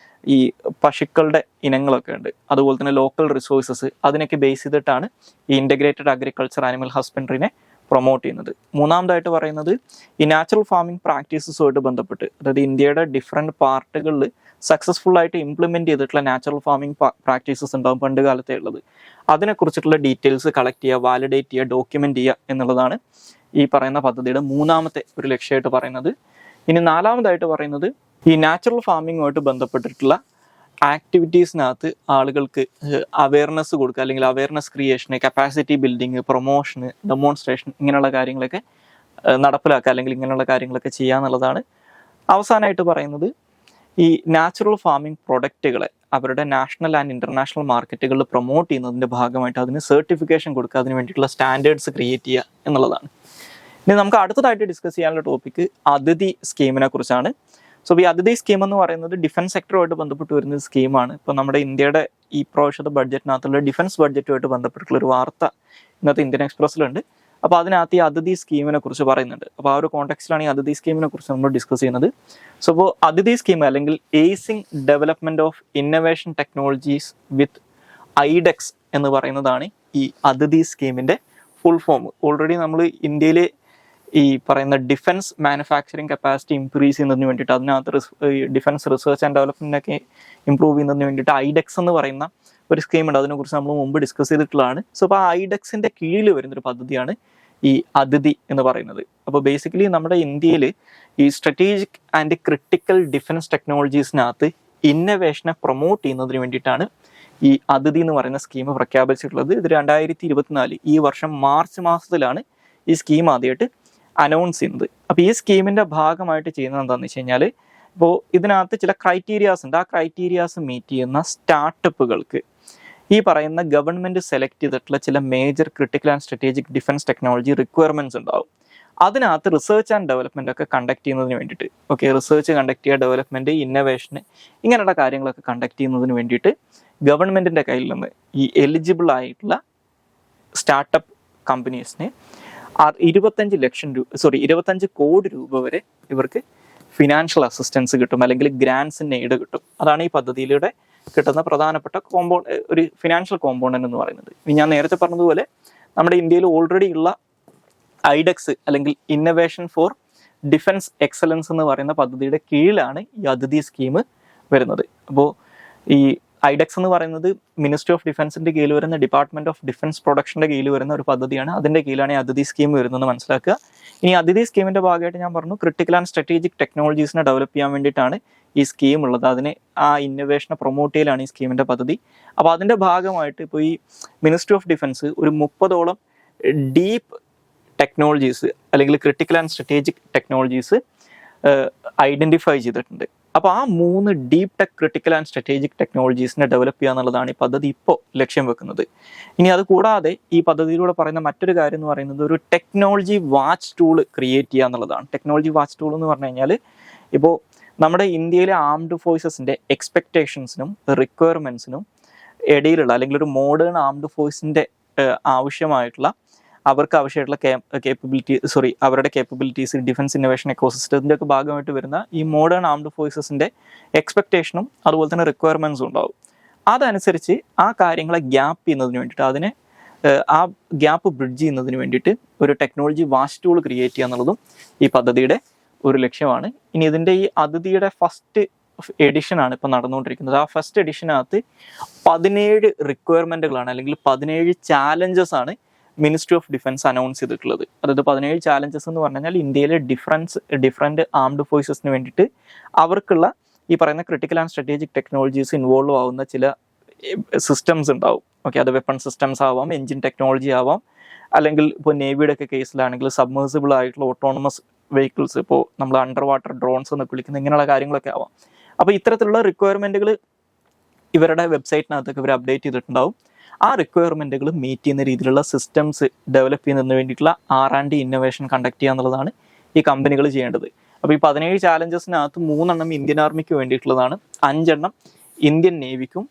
ഈ പശുക്കളുടെ ഇനങ്ങളൊക്കെ ഉണ്ട്, അതുപോലെ തന്നെ ലോക്കൽ റിസോഴ്സസ്, അതിനൊക്കെ ബേസ് ചെയ്തിട്ടാണ് ഈ ഇൻറ്റഗ്രേറ്റഡ് അഗ്രികൾച്ചർ ആനിമൽ ഹസ്ബൻഡറിനെ പ്രൊമോട്ട് ചെയ്യുന്നത്. മൂന്നാമതായിട്ട് പറയുന്നത് ഈ നാച്ചുറൽ ഫാമിംഗ് പ്രാക്ടീസസുമായിട്ട് ബന്ധപ്പെട്ട്, അതായത് ഇന്ത്യയുടെ ഡിഫറെൻറ്റ് പാർട്ടുകളിൽ സക്സസ്ഫുൾ ആയിട്ട് ഇംപ്ലിമെൻറ്റ് ചെയ്തിട്ടുള്ള നാച്ചുറൽ ഫാമിംഗ് പ്രാക്ടീസസ് ഉണ്ടാകും പണ്ട് കാലത്തേ ഉള്ളത്. അതിനെക്കുറിച്ചിട്ടുള്ള ഡീറ്റെയിൽസ് കളക്ട് ചെയ്യുക, വാലിഡേറ്റ് ചെയ്യുക, ഡോക്യുമെൻ്റ് ചെയ്യുക എന്നുള്ളതാണ് ഈ പറയുന്ന പദ്ധതിയുടെ മൂന്നാമത്തെ ഒരു ലക്ഷ്യമായിട്ട് പറയുന്നത്. ഇനി നാലാമതായിട്ട് പറയുന്നത് ഈ നാച്ചുറൽ ഫാമിങ്ങുമായിട്ട് ബന്ധപ്പെട്ടിട്ടുള്ള ആക്ടിവിറ്റീസിനകത്ത് ആളുകൾക്ക് അവയർനെസ് കൊടുക്കുക, അല്ലെങ്കിൽ അവയർനെസ് ക്രിയേഷന്, കപ്പാസിറ്റി ബിൽഡിങ്, പ്രൊമോഷന്, ഡെമോൺസ്ട്രേഷൻ, ഇങ്ങനെയുള്ള കാര്യങ്ങളൊക്കെ നടപ്പിലാക്കുക, അല്ലെങ്കിൽ ഇങ്ങനെയുള്ള കാര്യങ്ങളൊക്കെ ചെയ്യുക എന്നുള്ളതാണ്. അവസാനമായിട്ട് പറയുന്നത് ഈ നാച്ചുറൽ ഫാമിംഗ് പ്രൊഡക്റ്റുകളെ അവരുടെ നാഷണൽ ആൻഡ് ഇൻ്റർനാഷണൽ മാർക്കറ്റുകളിൽ പ്രൊമോട്ട് ചെയ്യുന്നതിൻ്റെ ഭാഗമായിട്ട് അതിന് സർട്ടിഫിക്കേഷൻ കൊടുക്കുക, അതിന് വേണ്ടിയിട്ടുള്ള സ്റ്റാൻഡേർഡ്സ് ക്രിയേറ്റ് ചെയ്യുക എന്നുള്ളതാണ്. ഇനി നമുക്ക് അടുത്തതായിട്ട് ഡിസ്കസ് ചെയ്യാനുള്ള ടോപ്പിക്ക് അതിഥി സ്കീമിനെ കുറിച്ചാണ്. സോ ഈ അതിഥി സ്കീം എന്ന് പറയുന്നത് ഡിഫൻസ് സെക്ടറുമായിട്ട് ബന്ധപ്പെട്ട് വരുന്ന സ്കീമാണ്. ഇപ്പോൾ നമ്മുടെ ഇന്ത്യയുടെ ഈ പ്രാവശ്യത്തെ ബഡ്ജറ്റിനകത്തുള്ള ഡിഫൻസ് ബഡ്ജറ്റുമായിട്ട് ബന്ധപ്പെട്ടുള്ള ഒരു വാർത്ത ഇന്നത്തെ ഇന്ത്യൻ എക്സ്പ്രസ്സിലുണ്ട്. അപ്പോൾ അതിനകത്ത് ഈ അതിഥി സ്കീമിനെ കുറിച്ച് പറയുന്നുണ്ട്. അപ്പോൾ ആ ഒരു കോണ്ടെക്സ്റ്റിലാണ് ഈ അതിഥി സ്കീമിനെ കുറിച്ച് നമ്മൾ ഡിസ്കസ് ചെയ്യുന്നത്. സോ ഇപ്പോൾ അതിഥി സ്കീം അല്ലെങ്കിൽ acing development of innovation technologies with iDEX എന്ന് പറയുന്നതാണ് ഈ അതിഥി സ്കീമിൻ്റെ ഫുൾ ഫോം. ഓൾറെഡി നമ്മൾ ഇന്ത്യയിൽ ഈ പറയുന്ന ഡിഫൻസ് മാനുഫാക്ചറിങ് കപ്പാസിറ്റി ഇംപ്രൂവ് ചെയ്യുന്നതിന് വേണ്ടിയിട്ട്, അതിനകത്ത് ഡിഫൻസ് റിസർച്ച് ആൻഡ് ഡെവലപ്മെൻറ്റിനൊക്കെ ഇംപ്രൂവ് ചെയ്യുന്നതിന് വേണ്ടിയിട്ട് ഐഡെക്സ് എന്ന് പറയുന്ന ഒരു സ്കീമുണ്ട്. അതിനെക്കുറിച്ച് നമ്മൾ മുമ്പ് ഡിസ്കസ് ചെയ്തിട്ടുള്ളതാണ്. സോ അപ്പോൾ ആ ഐഡെക്സിൻ്റെ കീഴിൽ വരുന്നൊരു പദ്ധതിയാണ് ഈ അതിഥി എന്ന് പറയുന്നത്. അപ്പോൾ ബേസിക്കലി നമ്മുടെ ഇന്ത്യയിൽ ഈ സ്ട്രാറ്റജിക് ആൻഡ് ക്രിട്ടിക്കൽ ഡിഫൻസ് ടെക്നോളജീസിനകത്ത് ഇന്നൊവേഷനെ പ്രൊമോട്ട് ചെയ്യുന്നതിന് വേണ്ടിയിട്ടാണ് ഈ അതിഥി എന്ന് പറയുന്ന സ്കീം പ്രഖ്യാപിച്ചിട്ടുള്ളത്. ഇത് 2024 ഈ വർഷം മാർച്ച് മാസത്തിലാണ് ഈ സ്കീം ആദ്യമായിട്ട് അനൗൺസ് ചെയ്യുന്നത്. അപ്പോൾ ഈ സ്കീമിൻ്റെ ഭാഗമായിട്ട് ചെയ്യുന്നത് എന്താണെന്ന് വെച്ച് കഴിഞ്ഞാൽ, ഇപ്പോൾ ഇതിനകത്ത് ചില ക്രൈറ്റീരിയാസ് ഉണ്ട്. ആ ക്രൈറ്റീരിയാസ് മീറ്റ് ചെയ്യുന്ന സ്റ്റാർട്ടപ്പുകൾക്ക് ഈ പറയുന്ന ഗവൺമെൻറ് സെലക്ട് ചെയ്തിട്ടുള്ള ചില major critical and strategic defence technology requirements ഉണ്ടാവും. അതിനകത്ത് റിസർച്ച് ആൻഡ് ഡെവലപ്മെൻ്റ് ഒക്കെ കണ്ടക്ട് ചെയ്യുന്നതിന് വേണ്ടിയിട്ട്, റിസർച്ച് കണ്ടക്ട് ചെയ്യുക, ഡെവലപ്മെൻറ്റ്, ഇന്നൊവേഷന്, ഇങ്ങനെയുള്ള കാര്യങ്ങളൊക്കെ കണ്ടക്ട് ചെയ്യുന്നതിന് വേണ്ടിയിട്ട് ഗവൺമെൻറ്റിൻ്റെ കയ്യിൽ നിന്ന് ഈ എലിജിബിൾ ആയിട്ടുള്ള സ്റ്റാർട്ടപ്പ് കമ്പനീസിനെ 25 കോടി രൂപ വരെ ഇവർക്ക് ഫിനാൻഷ്യൽ അസിസ്റ്റൻസ് കിട്ടും, അല്ലെങ്കിൽ ഗ്രാൻസ് ഇൻ എയ്ഡ് കിട്ടും. അതാണ് ഈ പദ്ധതിയിലൂടെ കിട്ടുന്ന പ്രധാനപ്പെട്ട ഒരു ഫിനാൻഷ്യൽ കോമ്പോണൻ്റ് എന്ന് പറയുന്നത്. ഞാൻ നേരത്തെ പറഞ്ഞതുപോലെ നമ്മുടെ ഇന്ത്യയിൽ ഓൾറെഡി ഉള്ള ഐഡെക്സ് അല്ലെങ്കിൽ ഇന്നൊവേഷൻ ഫോർ ഡിഫൻസ് എക്സലൻസ് എന്ന് പറയുന്ന പദ്ധതിയുടെ കീഴിലാണ് ഈ അതിഥി സ്കീം വരുന്നത്. അപ്പോൾ ഈ ഐഡെക്സ് എന്ന് പറയുന്നത് മിനിസ്ട്രി ഓഫ് ഡിഫൻസിൻ്റെ കീഴിൽ വരുന്ന ഡിപ്പാർട്ട്മെൻറ്റ് ഓഫ് ഡിഫൻസ് പ്രൊഡക്ഷൻ്റെ കീഴിൽ വരുന്ന ഒരു പദ്ധതിയാണ്. അതിൻ്റെ കീഴിലാണ് ഈ അതിഥി സ്കീം വരുന്നതെന്ന് മനസ്സിലാക്കുക. ഇനി അതിഥി സ്കീമിൻ്റെ ഭാഗമായിട്ട് ഞാൻ പറഞ്ഞു, ക്രിട്ടിക്കൽ ആൻഡ് സ്ട്രാറ്റജിക് ടെക്നോളജീസിനെ ഡെവലപ്പ് ചെയ്യാൻ വേണ്ടിയിട്ടാണ് ഈ സ്കീം ഉള്ളത്. അതിനെ ആ ഇന്നൊവേഷനെ പ്രൊമോട്ട് ചെയ്യലാണ് ഈ സ്കീമിൻ്റെ പദ്ധതി. അപ്പോൾ അതിൻ്റെ ഭാഗമായിട്ട് ഇപ്പോൾ ഈ മിനിസ്ട്രി ഓഫ് ഡിഫൻസ് ഒരു 30ഓളം ഡീപ്പ് ടെക്നോളജീസ് അല്ലെങ്കിൽ critical and strategic technologies identify ചെയ്തിട്ടുണ്ട്. അപ്പോൾ ആ 3 deep tech critical and strategic ടെക്നോളജീസിനെ ഡെവലപ്പ് ചെയ്യുക എന്നുള്ളതാണ് ഈ പദ്ധതി ഇപ്പോൾ ലക്ഷ്യം വെക്കുന്നത്. ഇനി അത് കൂടാതെ ഈ പദ്ധതിയിലൂടെ പറയുന്ന മറ്റൊരു കാര്യം എന്ന് പറയുന്നത് ഒരു ടെക്നോളജി വാച്ച് ടൂൾ ക്രിയേറ്റ് ചെയ്യുക എന്നുള്ളതാണ്. ടെക്നോളജി വാച്ച് ടൂൾ എന്ന് പറഞ്ഞു കഴിഞ്ഞാൽ, ഇപ്പോൾ നമ്മുടെ ഇന്ത്യയിലെ ആംഡ് ഫോഴ്സസിൻ്റെ എക്സ്പെക്റ്റേഷൻസിനും റിക്വയർമെൻറ്റ്സിനും ഇടയിലുള്ള, അല്ലെങ്കിൽ ഒരു മോഡേൺ ആംഡ് ഫോഴ്സിൻ്റെ ആവശ്യമായിട്ടുള്ള അവർക്ക് ആവശ്യമായിട്ടുള്ള അവരുടെ കേപ്പബിലിറ്റീസ്, ഡിഫൻസ് ഇന്നോവേഷൻ എക്കോസിസ്റ്റത്തിൻ്റെ ഒക്കെ ഭാഗമായിട്ട് വരുന്ന ഈ മോഡേൺ ആംഡ് ഫോഴ്സസിൻ്റെ എക്സ്പെക്റ്റേഷനും അതുപോലെ തന്നെ റിക്വയർമെൻറ്റ്സും ഉണ്ടാവും. അതനുസരിച്ച് ആ കാര്യങ്ങളെ ഗ്യാപ്പ് ചെയ്യുന്നതിന് വേണ്ടിയിട്ട് ആ ഗ്യാപ്പ് ബ്രിഡ്ജ് ചെയ്യുന്നതിന് വേണ്ടിയിട്ട് ഒരു ടെക്നോളജി വാച്ച് ടൂൾ ക്രിയേറ്റ് ചെയ്യുക എന്നുള്ളതും ഈ പദ്ധതിയുടെ ഒരു ലക്ഷ്യമാണ്. ഇനി ഇതിൻ്റെ ഈ അതിഥിയുടെ ഫസ്റ്റ് എഡിഷനാണ് ഇപ്പോൾ നടന്നുകൊണ്ടിരിക്കുന്നത്. ആ ഫസ്റ്റ് എഡിഷനകത്ത് 17 റിക്വയർമെൻറ്റുകളാണ് അല്ലെങ്കിൽ 17 ചാലഞ്ചസ് ആണ് മിനിസ്ട്രി ഓഫ് ഡിഫൻസ് അനൗൺസ് ചെയ്തിട്ടുള്ളത്. അതായത് 17 ചാലഞ്ചസ് എന്ന് പറഞ്ഞു കഴിഞ്ഞാൽ ഇന്ത്യയിലെ ഡിഫറൻറ്റ് ആംഡ് ഫോഴ്സസിന് വേണ്ടിയിട്ട് അവർക്കുള്ള ഈ പറയുന്ന critical and strategic technologies involve ആവുന്ന ചില സിസ്റ്റംസ് ഉണ്ടാവും. ഓക്കെ, അത് വെപ്പൺ സിസ്റ്റംസ് ആവാം, എൻജിൻ ടെക്നോളജി ആവാം, അല്ലെങ്കിൽ ഇപ്പോൾ നേവിയുടെ ഒക്കെ കേസിലാണെങ്കിൽ സബ്മേഴ്സിബിൾ ആയിട്ടുള്ള ഓട്ടോണമസ് വെഹിക്കിൾസ്, ഇപ്പോൾ നമ്മൾ അണ്ടർ വാട്ടർ ഡ്രോൺസ് എന്നൊക്കെ വിളിക്കുന്ന ഇങ്ങനെയുള്ള കാര്യങ്ങളൊക്കെ ആവാം. അപ്പോൾ ഇത്തരത്തിലുള്ള റിക്വയർമെൻറ്റുകൾ ഇവരുടെ വെബ്സൈറ്റിനകത്തൊക്കെ ഇവർ അപ്ഡേറ്റ് ചെയ്തിട്ടുണ്ടാവും. ആ റിക്വയർമെൻറ്റുകൾ മീറ്റ് ചെയ്യുന്ന രീതിയിലുള്ള സിസ്റ്റംസ് ഡെവലപ്പ് ചെയ്യുന്നതിന് വേണ്ടിയിട്ടുള്ള R&D ഇന്നോവേഷൻ കണ്ടക്ട് ചെയ്യുക എന്നുള്ളതാണ് ഈ കമ്പനികൾ ചെയ്യേണ്ടത്. അപ്പോൾ ഈ 17 ചാലഞ്ചസിനകത്ത് 3 ഇന്ത്യൻ ആർമിക്ക് വേണ്ടിയിട്ടുള്ളതാണ്, 5 ഇന്ത്യൻ നേവിക്കും,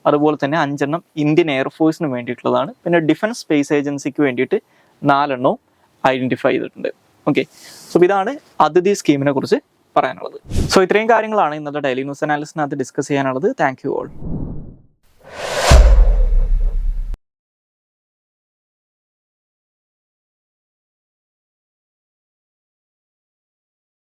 അതുപോലെ തന്നെ 5 ഇന്ത്യൻ എയർഫോഴ്സിനും വേണ്ടിയിട്ടുള്ളതാണ്. പിന്നെ ഡിഫൻസ് സ്പേസ് ഏജൻസിക്ക് വേണ്ടിയിട്ട് 4 ഐഡൻറ്റിഫൈ ചെയ്തിട്ടുണ്ട്. ഓക്കെ, സോ ഇതാണ് അതിഥി സ്കീമിനെ കുറിച്ച് പറയാനുള്ളത്. സോ ഇത്രയും കാര്യങ്ങളാണ് ഇന്നത്തെ ഡെയിലി ന്യൂസ് അനാലിസിനകത്ത് ഡിസ്കസ് ചെയ്യാനുള്ളത്. Thank you all.